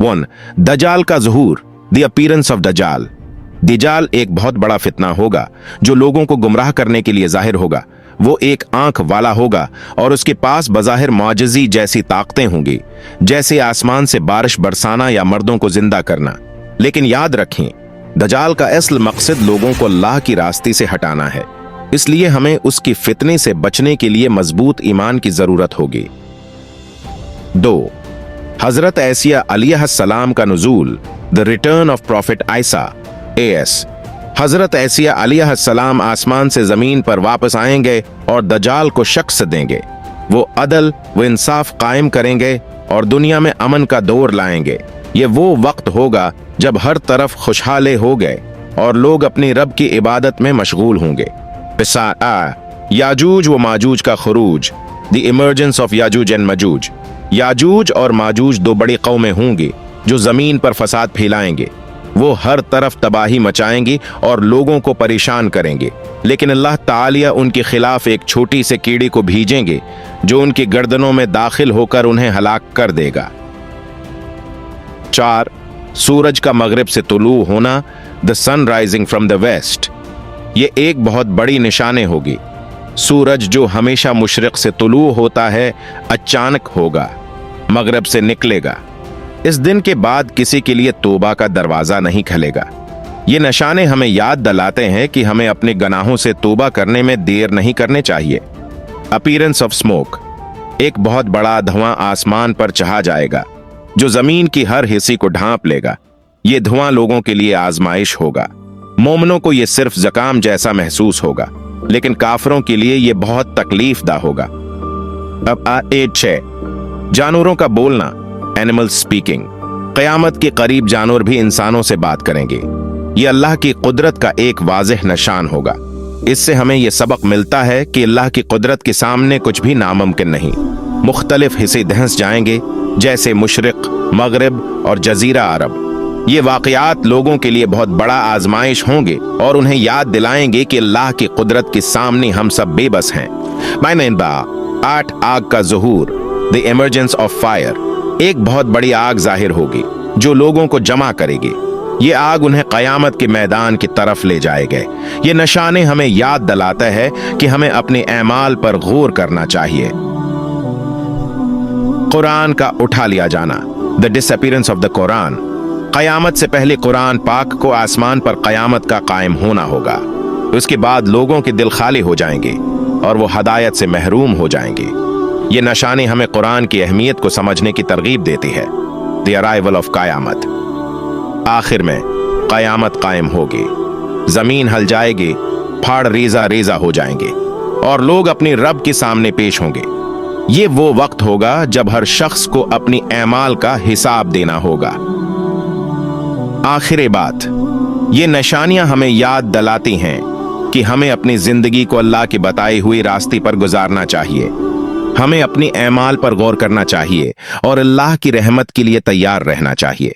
1. दजाल का ज़ुहूर, the appearance of दजाल। दजाल एक बहुत बड़ा फितना होगा जो लोगों को गुमराह करने के लिए जाहिर होगा। वो एक आंख वाला होगा और उसके पास बज़ाहिर मौजज़ी जैसी ताकतें होंगी, जैसे आसमान से बारिश बरसाना या मर्दों को जिंदा करना। लेकिन याद रखें, दजाल का असल मकसद लोगों को अल्लाह की रास्ते से हटाना है, इसलिए हमें उसकी फितने से बचने के लिए मजबूत ईमान की जरूरत होगी। 2. हजरत ऐसिया अलैहिस्सलाम का नुज़ूल, the return of prophet Isa AS। हजरत ऐसिया अलैहिस्सलाम आसमान से जमीन पर वापस आएंगे और दजाल को शख्स देंगे। वो अदल व इंसाफ कायम करेंगे और दुनिया में अमन का दौर लाएंगे। ये वो वक्त होगा जब हर तरफ खुशहाले हो गए और लोग अपनी रब की इबादत में मशगूल होंगे। याजूज व माजूज का खुरूज, the emergence of Yajuj and Majuj. याजूज और माजूज दो बड़ी कौमें होंगी जो जमीन पर फसाद फैलाएंगे। वो हर तरफ तबाही मचाएंगी और लोगों को परेशान करेंगे, लेकिन अल्लाह ताला उनके खिलाफ एक छोटी से कीड़ी को भेजेंगे जो उनकी गर्दनों में दाखिल होकर उन्हें हलाक कर देगा। 4. सूरज का मगरिब से तुलू होना, the sun rising from the west. ये एक बहुत बड़ी निशानी होगी। सूरज जो हमेशा मुशरिक से तुलू होता है, अचानक होगा, मगरिब से निकलेगा। इस दिन के बाद किसी के लिए तौबा का दरवाजा नहीं खुलेगा। ये निशाने हमें याद दिलाते हैं कि हमें अपने गुनाहों से तौबा करने में देर नहीं करने चाहिए। अपीयरेंस ऑफ स्मोक, एक बहुत बड़ा धुआं आसमान पर छा जाएगा जो जमीन की हर हिस्से को ढांप लेगा। ये धुआं लोगों के लिए आजमाइश होगा। मोमिनों को यह सिर्फ ज़काम जैसा महसूस होगा, लेकिन काफिरों के लिए यह बहुत तकलीफदा होगा। अब 6. जानवरों का बोलना, एनिमल स्पीकिंग। क़यामत के करीब जानवर भी इंसानों से बात करेंगे। यह अल्लाह की कुदरत का एक वाज़ेह निशान होगा। इससे हमें यह सबक मिलता है कि अल्लाह की कुदरत के सामने कुछ भी नामुमकिन नहीं। मुख्तलिफ हिस्से धंस जाएंगे, जैसे मशरिक, मगरिब और जजीरा अरब। ये वाक़यात लोगों के लिए बहुत बड़ा आजमाइश होंगे और उन्हें याद दिलाएंगे कि अल्लाह की कुदरत के सामने हम सब बेबस हैं। 8. आग का ज़ुहूर, द इमर्जेंस ऑफ फायर। एक बहुत बड़ी आग जाहिर होगी जो लोगों को जमा करेगी। ये आग उन्हें क़यामत के मैदान की तरफ ले जाएगा। ये निशाने हमें याद दिलाता है कि हमें अपने ऐमाल पर गौर करना चाहिए। कुरान का उठा लिया जाना, the disappearance of the Quran. क़यामत से पहले कुरान पाक को आसमान पर क़यामत का कायम होना होगा। उसके बाद लोगों के दिल खाली हो जाएंगे और वो हदायत से महरूम हो जाएंगे। ये निशानी हमें कुरान की अहमियत को समझने की तरगीब देती है। द अराइवल ऑफ क़यामत। आखिर में क़यामत कायम होगी, जमीन हल जाएगी, फाड़ रेजा रेजा हो जाएंगे और लोग अपने रब के सामने पेश होंगे। ये वो वक्त होगा जब हर शख्स को अपनी ऐमाल का हिसाब देना होगा। आखिरी बात, ये निशानियां हमें याद दिलाती हैं कि हमें अपनी जिंदगी को अल्लाह की बताई हुई रास्ते पर गुजारना चाहिए। हमें अपनी ऐमाल पर गौर करना चाहिए और अल्लाह की रहमत के लिए तैयार रहना चाहिए।